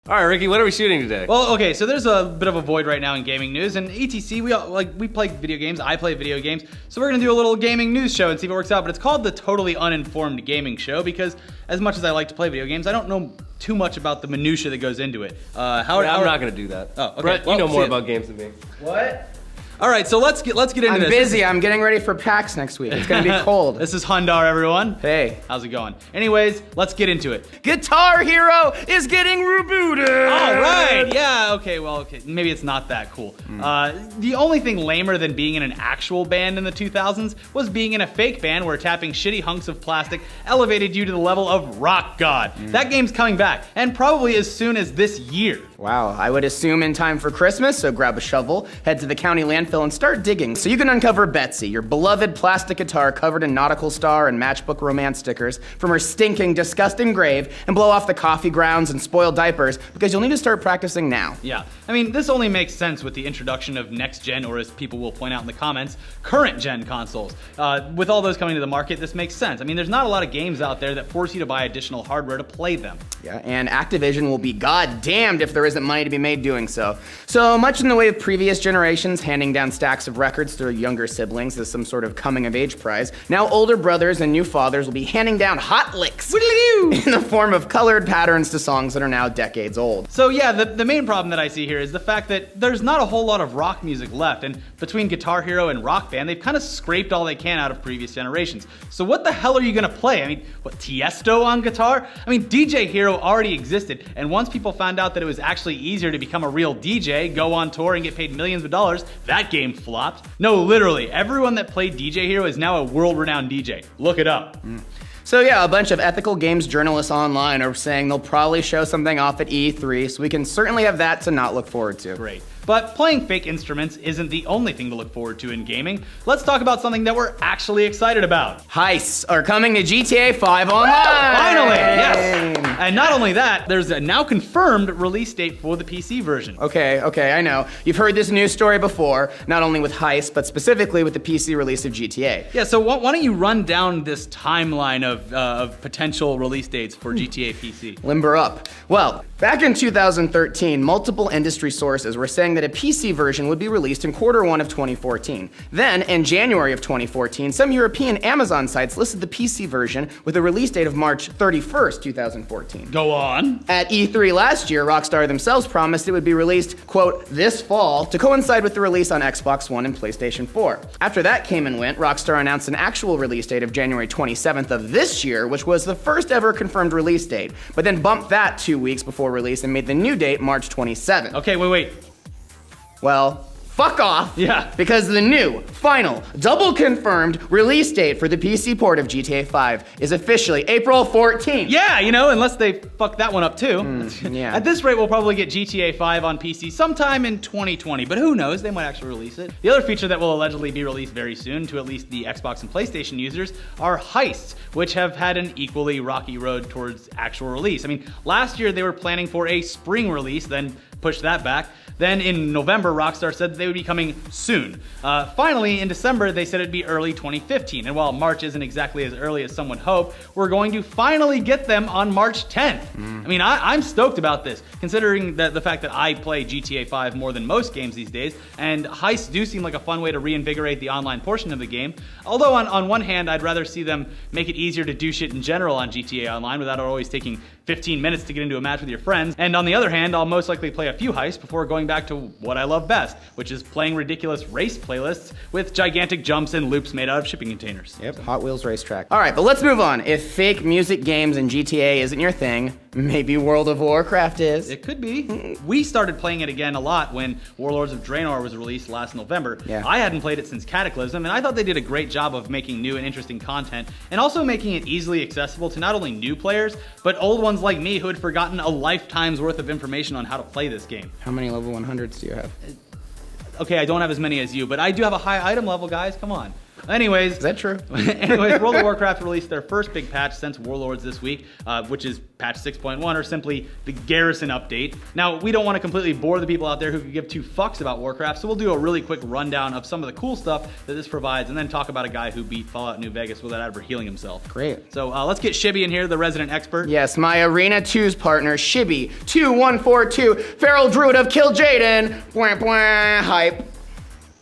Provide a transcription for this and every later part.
All right, Ricky, what are we shooting today? Well, okay, so there's a bit of a void right now in gaming news, and ETC, we play video games. I play video games, so we're gonna do a little gaming news show and see if it works out. But it's called the Totally Uninformed Gaming Show because, as much as I like to play video games, I don't know too much about the minutia that goes into it. I'm not gonna do that. Oh, okay. Brett, you know more about games than me. What? All right, so let's get into this. I'm busy. I'm getting ready for PAX next week. It's gonna be cold. This is Hundar, everyone. Hey. How's it going? Anyways, let's get into it. Guitar Hero is getting rebooted. All right, yeah, okay, maybe it's not that cool. The only thing lamer than being in an actual band in the 2000s was being in a fake band where tapping shitty hunks of plastic elevated you to the level of rock god. That game's coming back, and probably as soon as this year. Wow, I would assume in time for Christmas, so grab a shovel, head to the county landfill, and start digging so you can uncover Betsy, your beloved plastic guitar covered in nautical star and matchbook romance stickers, from her stinking, disgusting grave, and blow off the coffee grounds and spoil diapers, because you'll need to start practicing now. Yeah, I mean, this only makes sense with the introduction of next-gen, or as people will point out in the comments, current-gen consoles. With all those coming to the market, this makes sense. I mean, there's not a lot of games out there that force you to buy additional hardware to play them. Yeah, and Activision will be goddamned if there isn't money to be made doing so. So much in the way of previous generations handing down stacks of records to their younger siblings as some sort of coming-of-age prize, now older brothers and new fathers will be handing down hot licks in the form of colored patterns to songs that are now decades old. So yeah, the main problem that I see here is the fact that there's not a whole lot of rock music left, and between Guitar Hero and Rock Band, they've kind of scraped all they can out of previous generations. So what the hell are you gonna play? I mean, what, Tiesto on guitar? I mean, DJ Hero already existed, and once people found out that it was actually easier to become a real DJ, go on tour, and get paid millions of dollars, that game flopped. No, literally, everyone that played DJ Hero is now a world-renowned DJ. Look it up. So yeah, a bunch of ethical games journalists online are saying they'll probably show something off at E3, so we can certainly have that to not look forward to. Great. But playing fake instruments isn't the only thing to look forward to in gaming. Let's talk about something that we're actually excited about. Heists are coming to GTA 5 Online! Finally, yes! And not only that, there's a now confirmed release date for the PC version. Okay, I know. You've heard this news story before, not only with Heists, but specifically with the PC release of GTA. Yeah, so why don't you run down this timeline of potential release dates for GTA PC? Limber up. Well, back in 2013, multiple industry sources were saying that a PC version would be released in Q1 of 2014. Then, in January of 2014, some European Amazon sites listed the PC version with a release date of March 31st, 2014. Go on. At E3 last year, Rockstar themselves promised it would be released, quote, this fall, to coincide with the release on Xbox One and PlayStation 4. After that came and went, Rockstar announced an actual release date of January 27th of this year, which was the first ever confirmed release date, but then bumped that 2 weeks before release and made the new date March 27th. Okay, wait. Well, fuck off. Yeah. Because the new, final, double confirmed release date for the PC port of GTA 5 is officially April 14th. Yeah, unless they fuck that one up too. Yeah. At this rate, we'll probably get GTA 5 on PC sometime in 2020, but who knows, they might actually release it. The other feature that will allegedly be released very soon to at least the Xbox and PlayStation users are heists, which have had an equally rocky road towards actual release. I mean, last year they were planning for a spring release, then pushed that back. Then in November, Rockstar said that they would be coming soon. Finally, in December, they said it'd be early 2015. And while March isn't exactly as early as someone hoped, we're going to finally get them on March 10th. I mean, I'm stoked about this, considering the fact that I play GTA 5 more than most games these days, and heists do seem like a fun way to reinvigorate the online portion of the game. Although on one hand, I'd rather see them make it easier to do shit in general on GTA Online without it always taking 15 minutes to get into a match with your friends. And on the other hand, I'll most likely play a few heists before going back to what I love best, which is playing ridiculous race playlists with gigantic jumps and loops made out of shipping containers. Yep, Hot Wheels racetrack. All right, but let's move on. If fake music games and GTA isn't your thing, maybe World of Warcraft is. It could be. We started playing it again a lot when Warlords of Draenor was released last November. Yeah. I hadn't played it since Cataclysm, and I thought they did a great job of making new and interesting content, and also making it easily accessible to not only new players, but old ones like me who had forgotten a lifetime's worth of information on how to play this game. How many level 100s do you have? Okay, I don't have as many as you, but I do have a high item level, guys. Come on. Anyways, Is that true? Anyways, World of Warcraft released their first big patch since Warlords this week, which is patch 6.1, or simply the Garrison update. Now, we don't want to completely bore the people out there who could give two fucks about Warcraft, so we'll do a really quick rundown of some of the cool stuff that this provides, and then talk about a guy who beat Fallout New Vegas without ever healing himself. Great. So let's get Shibby in here, the resident expert. Yes, my Arena 2's partner, Shibby 2142, Feral Druid of Kil'jaeden. Bwah, bwah, hype.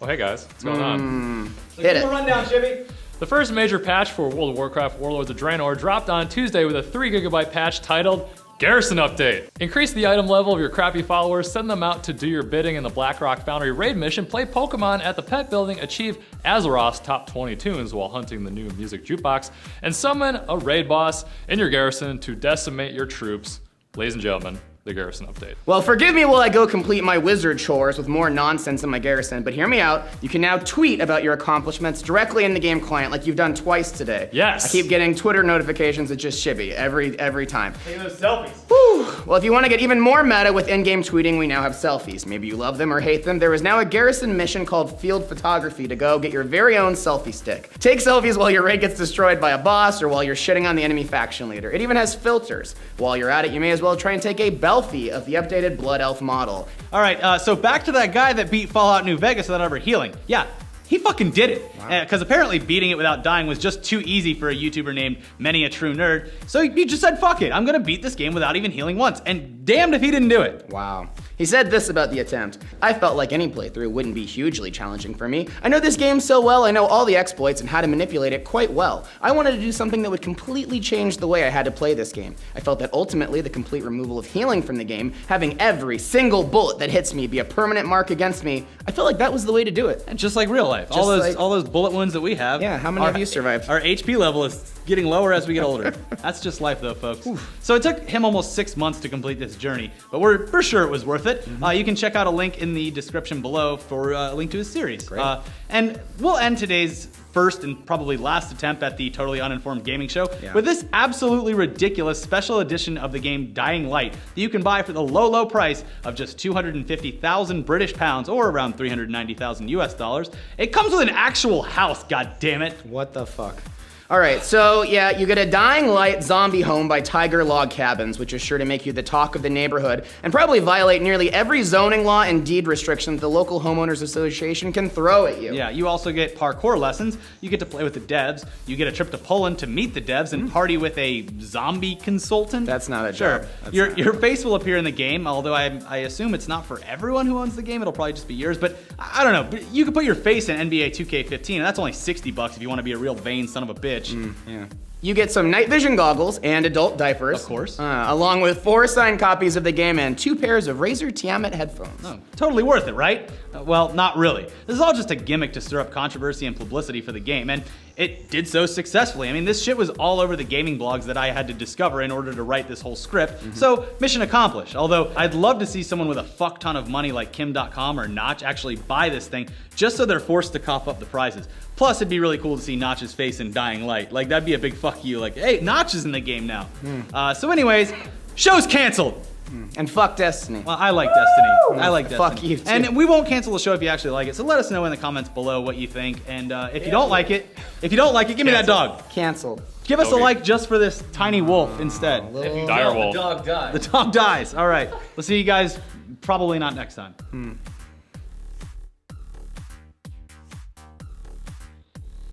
Oh, hey guys, what's going on? Hit it. Rundown, Shibby. The first major patch for World of Warcraft Warlords of Draenor dropped on Tuesday with a 3 GB patch titled Garrison Update. Increase the item level of your crappy followers, send them out to do your bidding in the Blackrock Foundry raid mission, play Pokemon at the pet building, achieve Azeroth's top 20 tunes while hunting the new music jukebox, and summon a raid boss in your garrison to decimate your troops. Ladies and gentlemen, the Garrison Update. Well, forgive me while I go complete my wizard chores with more nonsense in my garrison, but hear me out. You can now tweet about your accomplishments directly in the game client, like you've done twice today. Yes. I keep getting Twitter notifications of just Shibby every time. Take those selfies. Whew. Well, if you want to get even more meta with in-game tweeting, we now have selfies. Maybe you love them or hate them. There is now a garrison mission called Field Photography to go get your very own selfie stick. Take selfies while your raid gets destroyed by a boss or while you're shitting on the enemy faction leader. It even has filters. While you're at it, you may as well try and take a selfie of the updated Blood Elf model. All right, so back to that guy that beat Fallout New Vegas without ever healing. Yeah, he fucking did it. Because apparently beating it without dying was just too easy for a YouTuber named Many a True Nerd. So he just said, fuck it, I'm gonna beat this game without even healing once. And damned if he didn't do it. Wow. He said this about the attempt. I felt like any playthrough wouldn't be hugely challenging for me. I know this game so well, I know all the exploits and how to manipulate it quite well. I wanted to do something that would completely change the way I had to play this game. I felt that ultimately the complete removal of healing from the game, having every single bullet that hits me be a permanent mark against me, I felt like that was the way to do it. And just like real life, all those bullet wounds that we have. Yeah, how many have you survived? Our HP level is getting lower as we get older. That's just life though, folks. So it took him almost 6 months to complete this journey, but we're sure it was worth it. You can check out a link in the description below for a link to his series. And we'll end today's first and probably last attempt at the Totally Uninformed Gaming Show with this absolutely ridiculous special edition of the game Dying Light that you can buy for the low price of just 250,000 British pounds or around 390,000 US dollars. It comes with an actual house, god damn it. What the fuck? All right, so yeah, you get a Dying Light zombie home by Tiger Log Cabins, which is sure to make you the talk of the neighborhood and probably violate nearly every zoning law and deed restriction that the local homeowners association can throw at you. Yeah, you also get parkour lessons, you get to play with the devs, you get a trip to Poland to meet the devs and party with a zombie consultant. That's not a Sure, job. your face will appear in the game, although I assume it's not for everyone who owns the game, it'll probably just be yours, but I don't know, but you can put your face in NBA 2K15 and that's only $60 if you want to be a real vain son of a bitch. Yeah. You get some night vision goggles and adult diapers. Of course. Along with 4 signed copies of the game and 2 pairs of Razer Tiamat headphones. Oh, totally worth it, right? Well, not really. This is all just a gimmick to stir up controversy and publicity for the game, and it did so successfully. I mean, this shit was all over the gaming blogs that I had to discover in order to write this whole script, so mission accomplished. Although, I'd love to see someone with a fuck ton of money like Kim.com or Notch actually buy this thing just so they're forced to cough up the prizes. Plus, it'd be really cool to see Notch's face in Dying Light. Like, that'd be a big fuck you, like, hey, Notch is in the game now. So anyways, show's canceled. And fuck Destiny. Well, I like Destiny. I like Destiny. Fuck you, too. And we won't cancel the show if you actually like it. So let us know in the comments below what you think. And if you don't like it, give me that dog. Canceled. Give us a like just for this tiny wolf instead. If you Dire don't, wolf. the dog dies. The dog dies. All right. We'll see you guys probably not next time.